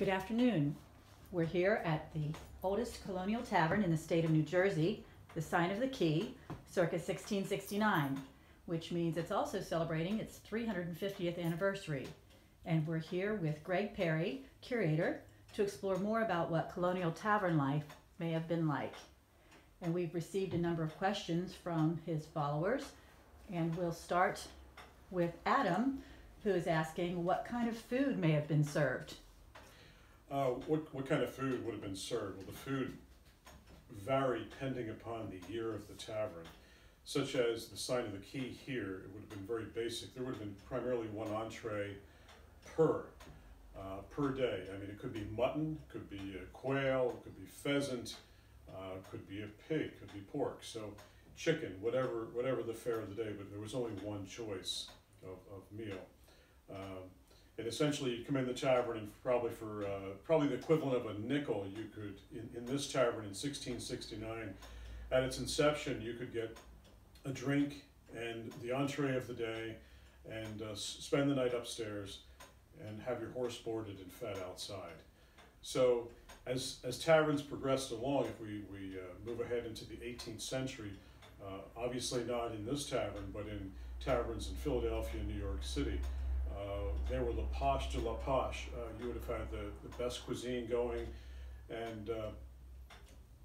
Good afternoon. We're here at the oldest Colonial Tavern in the state of New Jersey, the Sign of the Key, circa 1669, which means it's also celebrating its 350th anniversary. And we're here with Gregg Perry, Curator, to explore more about what Colonial Tavern life may have been like. And we've received a number of questions from his followers, and we'll start with Adam, who is asking what kind of food may have been served. What kind of food would have been served? Well, the food varied depending upon the year of the tavern. Such as the Sign of the Key here, it would have been very basic. There would have been primarily one entree per day. I mean, it could be mutton, could be quail, it could be pheasant, could be a pig, could be pork. So chicken, whatever the fare of the day, but there was only one choice of meal. And essentially, you come in the tavern, and probably the equivalent of a nickel, you could in this tavern in 1669, at its inception, you could get a drink and the entree of the day, and spend the night upstairs, and have your horse boarded and fed outside. So, as taverns progressed along, if we move ahead into the 18th century, obviously not in this tavern, but in taverns in Philadelphia and New York City. They were la poche de la poche. You would have had the best cuisine going, and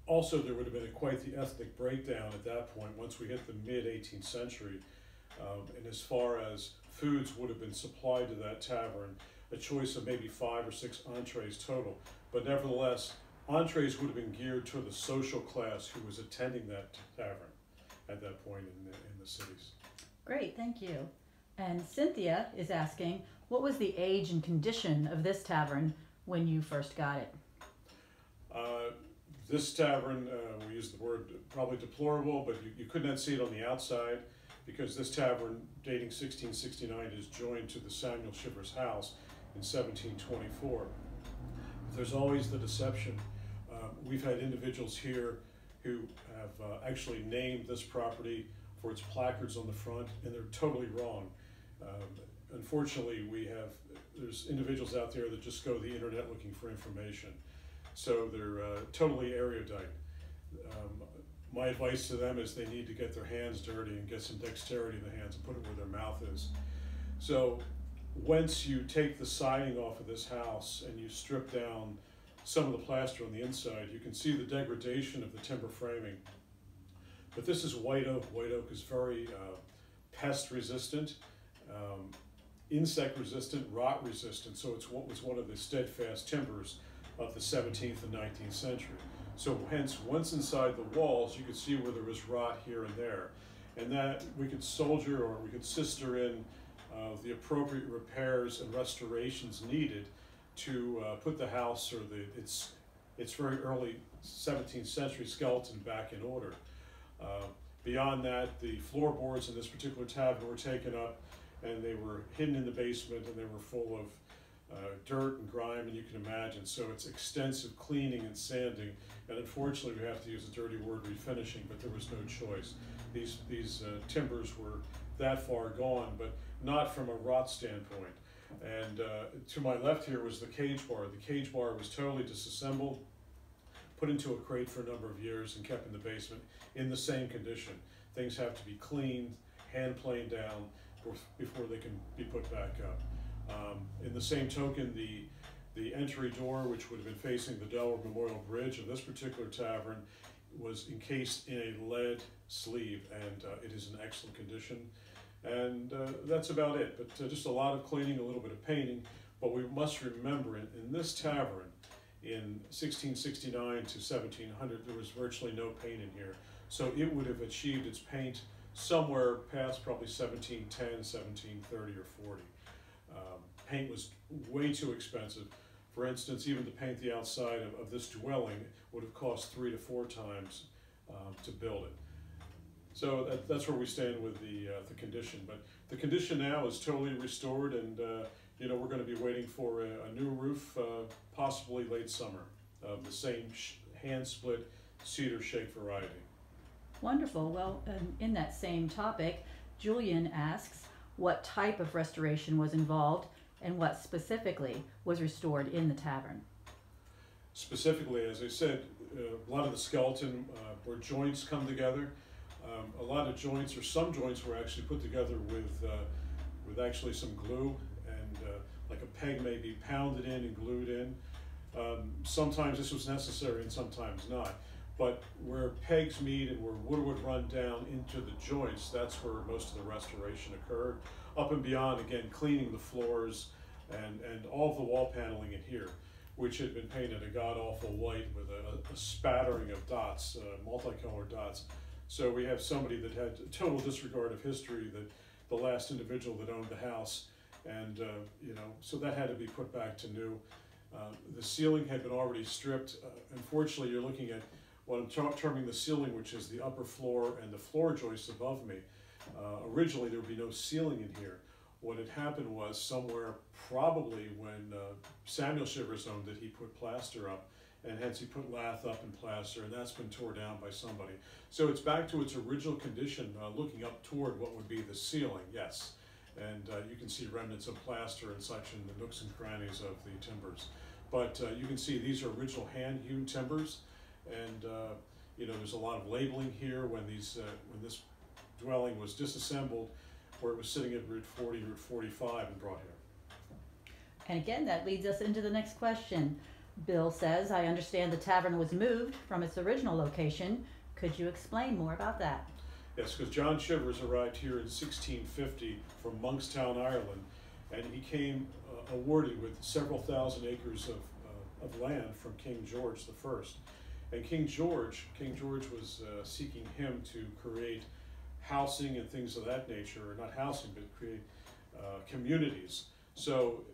also there would have been quite the ethnic breakdown at that point once we hit the mid-18th century. And as far as foods would have been supplied to that tavern, a choice of maybe 5 or 6 entrees total. But nevertheless, entrees would have been geared to the social class who was attending that tavern at that point in the cities. Great, thank you. And Cynthia is asking, what was the age and condition of this tavern when you first got it? This tavern, we use the word probably deplorable, but you could not see it on the outside, because this tavern, dating 1669, is joined to the Samuel Shiver's house in 1724. There's always the deception. We've had individuals here who have actually named this property for its placards on the front, and they're totally wrong. Unfortunately, there's individuals out there that just go to the internet looking for information. So they're totally erudite. My advice to them is they need to get their hands dirty and get some dexterity in the hands and put it where their mouth is. So once you take the siding off of this house and you strip down some of the plaster on the inside, you can see the degradation of the timber framing. But this is white oak. White oak is very pest resistant, insect resistant, rot resistant. So it was one of the steadfast timbers of the 17th and 19th century. So hence, once inside the walls, you could see where there was rot here and there. And that we could soldier, or we could sister in the appropriate repairs and restorations needed to put the house or its very early 17th century skeleton back in order. Beyond that, the floorboards in this particular tavern were taken up, and they were hidden in the basement, and they were full of dirt and grime, and you can imagine. So it's extensive cleaning and sanding, and unfortunately we have to use a dirty word, refinishing, but there was no choice. These timbers were that far gone, but not from a rot standpoint. And to my left here was the cage bar. The cage bar was totally disassembled, put into a crate for a number of years, and kept in the basement in the same condition. Things have to be cleaned, hand planed down before they can be put back up. In the same token, the entry door, which would have been facing the Delaware Memorial Bridge of this particular tavern, was encased in a lead sleeve, and it is in excellent condition. And that's about it, but just a lot of cleaning, a little bit of painting. But we must remember, in this tavern, in 1669 to 1700, there was virtually no paint in here. So it would have achieved its paint somewhere past probably 1710, 1730, or 40. Paint was way too expensive. For instance, even to paint the outside of this dwelling would have cost 3 to 4 times to build it. So that's where we stand with the condition. But the condition now is totally restored, and we're going to be waiting for a new roof, possibly late summer, of the same hand-split cedar shake variety. Wonderful. Well, in that same topic, Julian asks what type of restoration was involved and what specifically was restored in the tavern? Specifically, as I said, a lot of the skeleton where joints come together. A lot of joints, or some joints, were actually put together with actually some glue, and like a peg may be pounded in and glued in. Sometimes this was necessary and sometimes not. But where pegs meet and where wood would run down into the joints, that's where most of the restoration occurred. Up and beyond, again, cleaning the floors and all of the wall paneling in here, which had been painted a god-awful white with a spattering of dots, multicolored dots. So we have somebody that had a total disregard of history, that the last individual that owned the house, and so that had to be put back to new. The ceiling had been already stripped. Unfortunately, you're looking at what I'm terming the ceiling, which is the upper floor and the floor joists above me. Originally, there would be no ceiling in here. What had happened was, somewhere probably when Samuel Shivers owned it, he put plaster up, and hence he put lath up and plaster, and that's been torn down by somebody. So it's back to its original condition, looking up toward what would be the ceiling, yes. And you can see remnants of plaster and such in the nooks and crannies of the timbers. But you can see these are original hand-hewn timbers, and there's a lot of labeling here when when this dwelling was disassembled, where it was sitting at Route 40, Route 45, and brought here. And again, that leads us into the next question. Bill says, I understand the tavern was moved from its original location. Could you explain more about that? Yes, because John Shivers arrived here in 1650 from Monkstown, Ireland, and he came awarded with several thousand acres of land from King George I. And King George was seeking him to create housing and things of that nature, or not housing, but create communities. So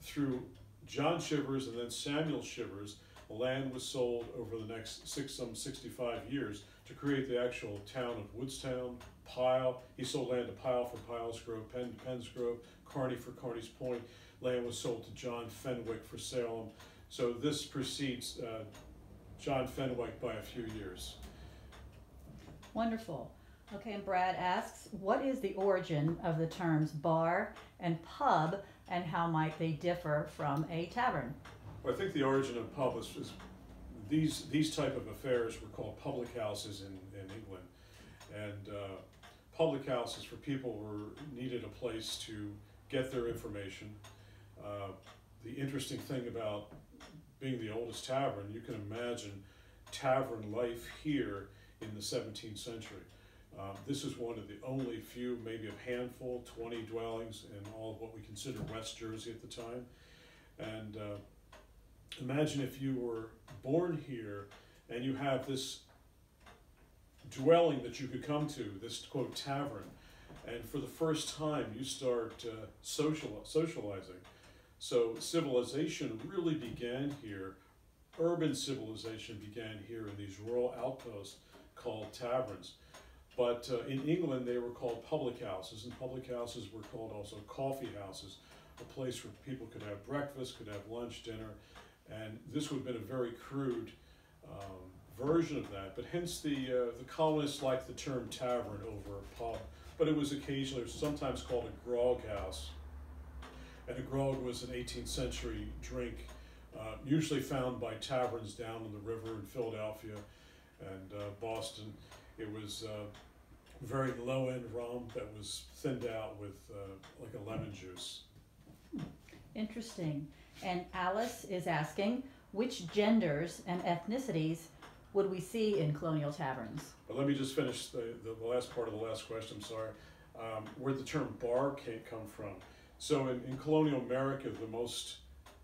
through John Shivers and then Samuel Shivers, the land was sold over the next 65 years to create the actual town of Woodstown, Pyle. He sold land to Pyle for Pyle's Grove, Penn to Penn's Grove, Kearney for Kearney's Point. Land was sold to John Fenwick for Salem. So this precedes John Fenwick by a few years. Wonderful. Okay, and Brad asks, what is the origin of the terms bar and pub, and how might they differ from a tavern? Well, I think the origin of pub is these type of affairs were called public houses in England. And public houses for people who needed a place to get their information. The interesting thing about being the oldest tavern, you can imagine tavern life here in the 17th century. This is one of the only few, maybe a handful, 20 dwellings in all of what we consider West Jersey at the time. And imagine if you were born here and you have this dwelling that you could come to, this quote tavern, and for the first time you start socializing. So civilization really began here. Urban civilization began here in these rural outposts called taverns. But in England, they were called public houses, and public houses were called also coffee houses, a place where people could have breakfast, could have lunch, dinner, and this would have been a very crude version of that. But hence the colonists liked the term tavern over pub, but it was occasionally, sometimes called a grog house. And a grog was an 18th century drink, usually found by taverns down on the river in Philadelphia and Boston. It was very low-end rum that was thinned out with like a lemon juice. Interesting. And Alice is asking, which genders and ethnicities would we see in colonial taverns? But let me just finish the last part of the last question, I'm sorry. Where the term bar come from. So in colonial America, the most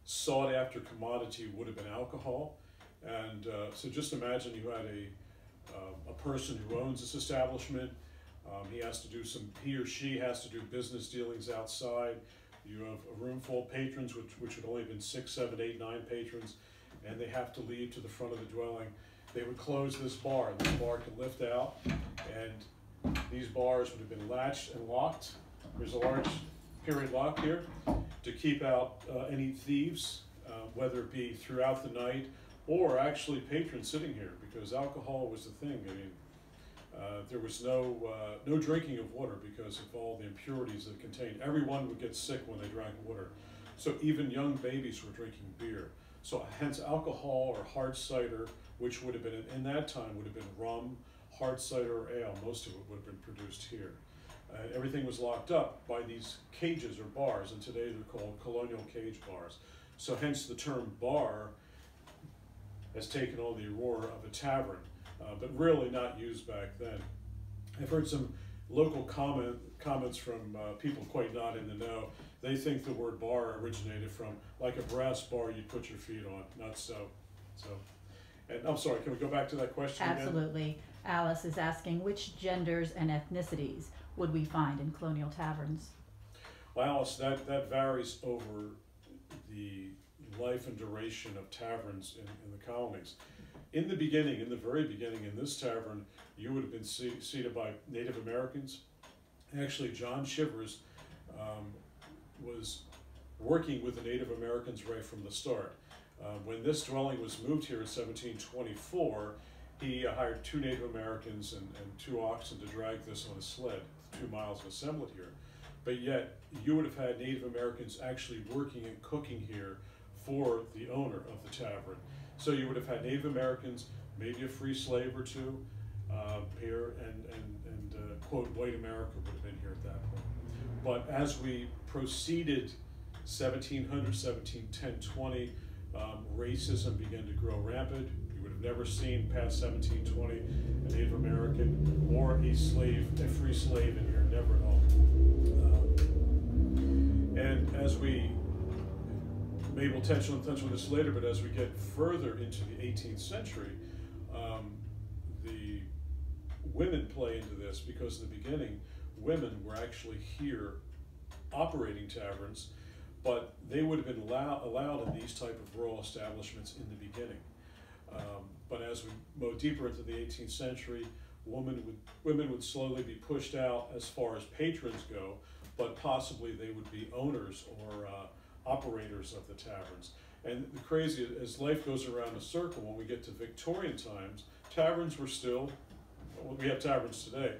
sought-after commodity would have been alcohol. And so just imagine you had a person who owns this establishment. He or she has to do business dealings outside. You have a room full of patrons, which would only have been 6, 7, 8, 9 patrons, and they have to leave to the front of the dwelling. They would close this bar. This bar could lift out, and these bars would have been latched and locked. There's a large period lock here to keep out any thieves, whether it be throughout the night or actually patrons sitting here, because alcohol was the thing. I mean, there was no drinking of water because of all the impurities that it contained. Everyone would get sick when they drank water. So even young babies were drinking beer. So hence alcohol or hard cider, which would have been, in that time, would have been rum, hard cider or ale. Most of it would have been produced here. Everything was locked up by these cages or bars, and today they're called colonial cage bars. So hence the term bar has taken on the aurora of a tavern, but really not used back then. I've heard some local comments from people quite not in the know. They think the word bar originated from like a brass bar you'd put your feet on. Not so. And I'm sorry, can we go back to that question again? Absolutely. Alice is asking, which genders and ethnicities would we find in colonial taverns? Well, Alice, that varies over the life and duration of taverns in the colonies. In the beginning, in the very beginning, in this tavern, you would have been seated by Native Americans. Actually, John Shivers was working with the Native Americans right from the start. When this dwelling was moved here in 1724, he hired 2 Native Americans and 2 oxen to drag this on a sled, 2 miles, and assemble it here. But yet, you would have had Native Americans actually working and cooking here for the owner of the tavern. So you would have had Native Americans, maybe a free slave or 2 here, and quote, white America would have been here at that point. But as we proceeded 1700, 1710, 20, racism began to grow rampant. You would have never seen past 1720 a Native American or a free slave in here, never at all. And as we, maybe we'll touch on this later, but as we get further into the 18th century, the women play into this, because in the beginning, women were actually here operating taverns, but they would have been allowed in these type of rural establishments in the beginning. But as we move deeper into the 18th century, women would slowly be pushed out as far as patrons go, but possibly they would be owners or operators of the taverns. And the crazy, as life goes around a circle, when we get to Victorian times, taverns were still, well, we have taverns today,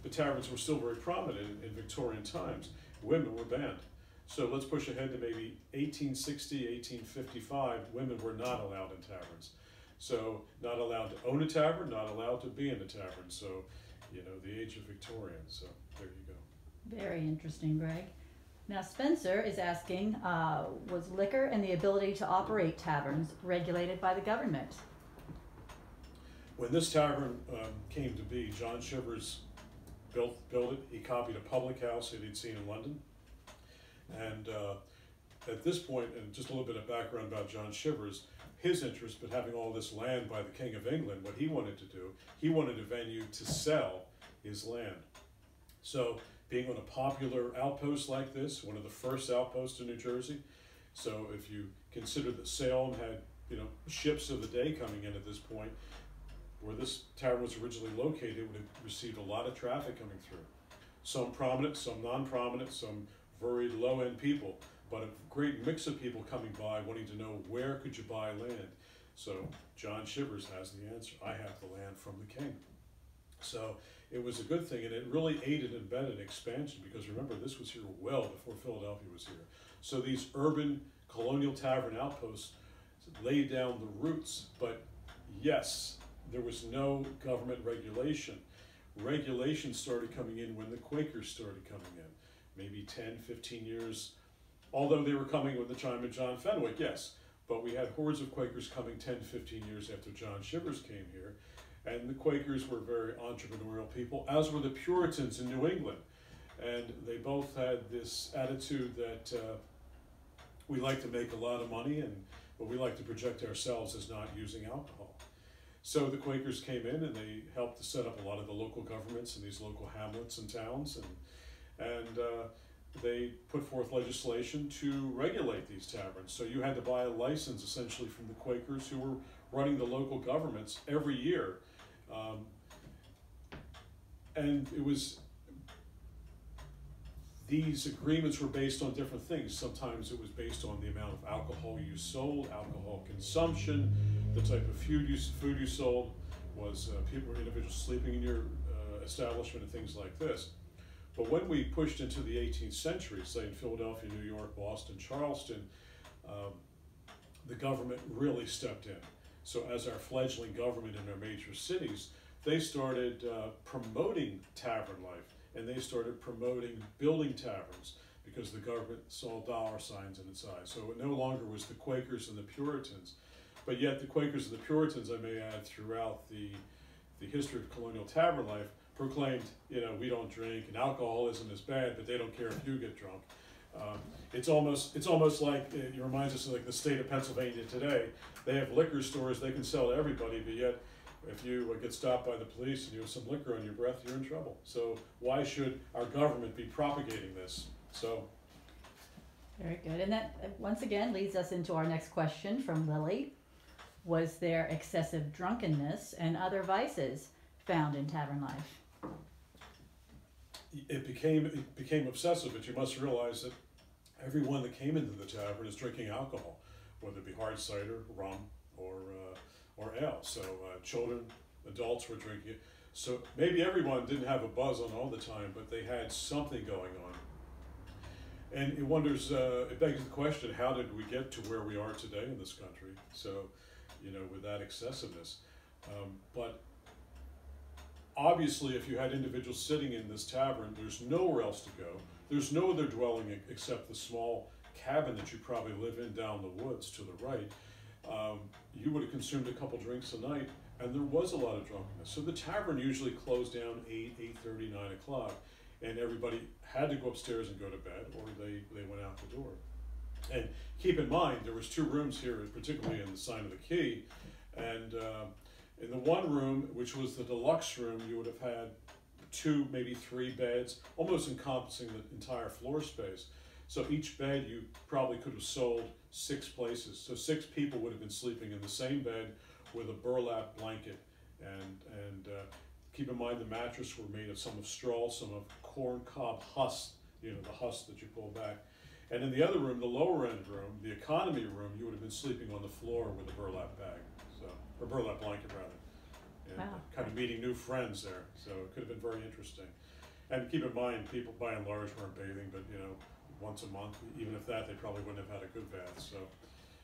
but taverns were still very prominent in Victorian times. Women were banned. So let's push ahead to maybe 1860, 1855, women were not allowed in taverns. So not allowed to own a tavern, not allowed to be in a tavern. So, you know, the age of Victorian, so there you go. Very interesting, Greg. Now Spencer is asking, was liquor and the ability to operate taverns regulated by the government? When this tavern came to be, John Shivers built it. He copied a public house that he'd seen in London. And at this point, and just a little bit of background about John Shivers, his interest, but having all this land by the King of England, what he wanted to do, he wanted a venue to sell his land. So being on a popular outpost like this, one of the first outposts in New Jersey, so if you consider that Salem had, you know, ships of the day coming in at this point, where this tavern was originally located, it would have received a lot of traffic coming through. Some prominent, some non-prominent, some very low-end people, but a great mix of people coming by wanting to know where could you buy land. So John Shivers has the answer. I have the land from the king. So it was a good thing, and it really aided and abetted expansion, because remember, this was here well before Philadelphia was here. So these urban colonial tavern outposts laid down the roots, but yes, there was no government regulation. Regulation started coming in when the Quakers started coming in, maybe 10, 15 years, although they were coming with the time of John Fenwick, yes, but we had hordes of Quakers coming 10, 15 years after John Shivers came here, and the Quakers were very entrepreneurial people, as were the Puritans in New England, and they both had this attitude that we like to make a lot of money, but we like to project ourselves as not using alcohol. So the Quakers came in and they helped to set up a lot of the local governments in these local hamlets and towns, and they put forth legislation to regulate these taverns. So you had to buy a license essentially from the Quakers, who were running the local governments every year. And it was, these agreements were based on different things. Sometimes it was based on the amount of alcohol you sold, alcohol consumption, the type of food you sold, was people or individuals sleeping in your establishment and things like this. But when we pushed into the 18th century, say in Philadelphia, New York, Boston, Charleston, the government really stepped in. So as our fledgling government in our major cities, they started promoting tavern life, and they started promoting building taverns because the government saw dollar signs in its eyes. So it no longer was the Quakers and the Puritans, but yet the Quakers and the Puritans, I may add, throughout the history of colonial tavern life, proclaimed, you know, we don't drink and alcohol isn't as bad, but they don't care if you get drunk. It's almost like, it reminds us of like the state of Pennsylvania today. They have liquor stores, they can sell to everybody, but yet if you get stopped by the police and you have some liquor on your breath, you're in trouble. So why should our government be propagating this? So. Very good. And that once again leads us into our next question from Lily. Was there excessive drunkenness and other vices found in tavern life? It became obsessive, but you must realize that everyone that came into the tavern is drinking alcohol, whether it be hard cider, rum, or ale. So children, adults were drinking it. So maybe everyone didn't have a buzz on all the time, but they had something going on. And it begs the question, how did we get to where we are today in this country? So, you know, with that excessiveness. But obviously, if you had individuals sitting in this tavern, there's nowhere else to go. There's no other dwelling except the small cabin that you probably live in down the woods to the right. You would have consumed a couple drinks a night, and there was a lot of drunkenness. So the tavern usually closed down 8:30, 9 o'clock, and everybody had to go upstairs and go to bed, or they went out the door. And keep in mind, there was 2 rooms here, particularly in the sign of the Key, and in the one room, which was the deluxe room, you would have had 2, maybe 3 beds, almost encompassing the entire floor space. So each bed you probably could have sold 6 places. So 6 people would have been sleeping in the same bed with a burlap blanket. And keep in mind the mattress were made of some of straw, some of corn cob husk, you know, the husk that you pull back. And in the other room, the lower end room, the economy room, you would have been sleeping on the floor with a burlap bag. Or burlap blanket rather, and wow. Kind of meeting new friends there. So it could have been very interesting. And keep in mind, people by and large weren't bathing, but you know, once a month, even if that, they probably wouldn't have had a good bath. So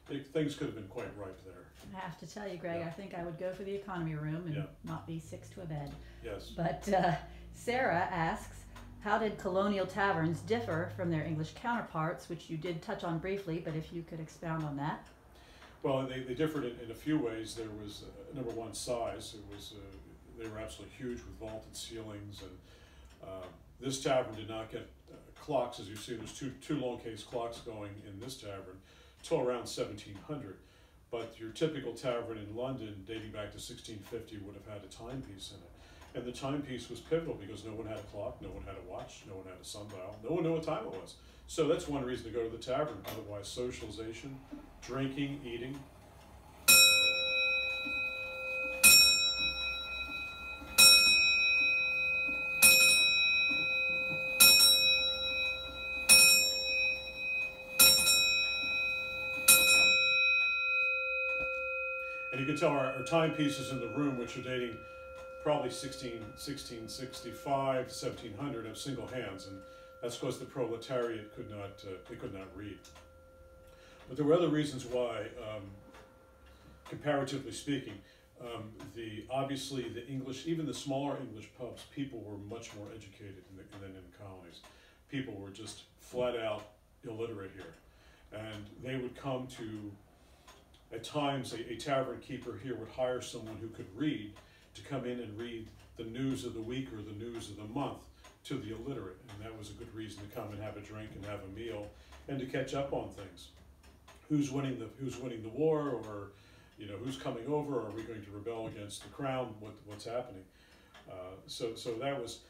things could have been quite ripe there. I have to tell you, Greg, Yeah. I think I would go for the economy room and Yeah. not be 6 to a bed. Yes. But Sarah asks, how did colonial taverns differ from their English counterparts, which you did touch on briefly, but if you could expound on that. Well, they differed in a few ways. There was number one, size. It was they were absolutely huge with vaulted ceilings, and this tavern did not get clocks, as you see. There's two long case clocks going in this tavern till around 1700. But your typical tavern in London, dating back to 1650, would have had a timepiece in it, and the timepiece was pivotal because no one had a clock, no one had a watch, no one had a sundial, no one knew what time it was. So that's one reason to go to the tavern. Otherwise, socialization, drinking, eating. And you can tell our timepieces in the room, which are dating probably 1665 to 1700, have single hands, and that's because the proletariat could not read. But there were other reasons why, comparatively speaking, obviously the English, even the smaller English pubs, people were much more educated than in the colonies. People were just flat out illiterate here, and they would come to, at times, a tavern keeper here would hire someone who could read to come in and read the news of the week or the news of the month to the illiterate, and that was a good reason to come and have a drink and have a meal and to catch up on things. Who's winning the war, or you know, who's coming over? Are we going to rebel against the crown? What's happening? So that was,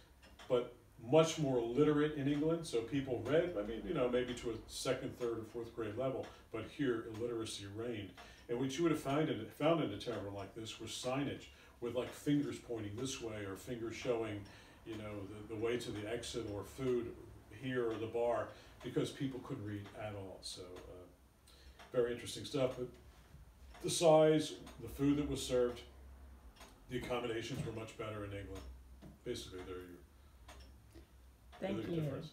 but much more literate in England. So people read. I mean, you know, maybe to a 2nd, 3rd, or 4th grade level. But here, illiteracy reigned. And what you would have found in a tavern like this was signage with like fingers pointing this way or fingers showing, you know, the way to the exit or food here or the bar, because people couldn't read at all. So very interesting stuff. But the size, the food that was served, the accommodations were much better in England. Basically, Thank Look at you. differences.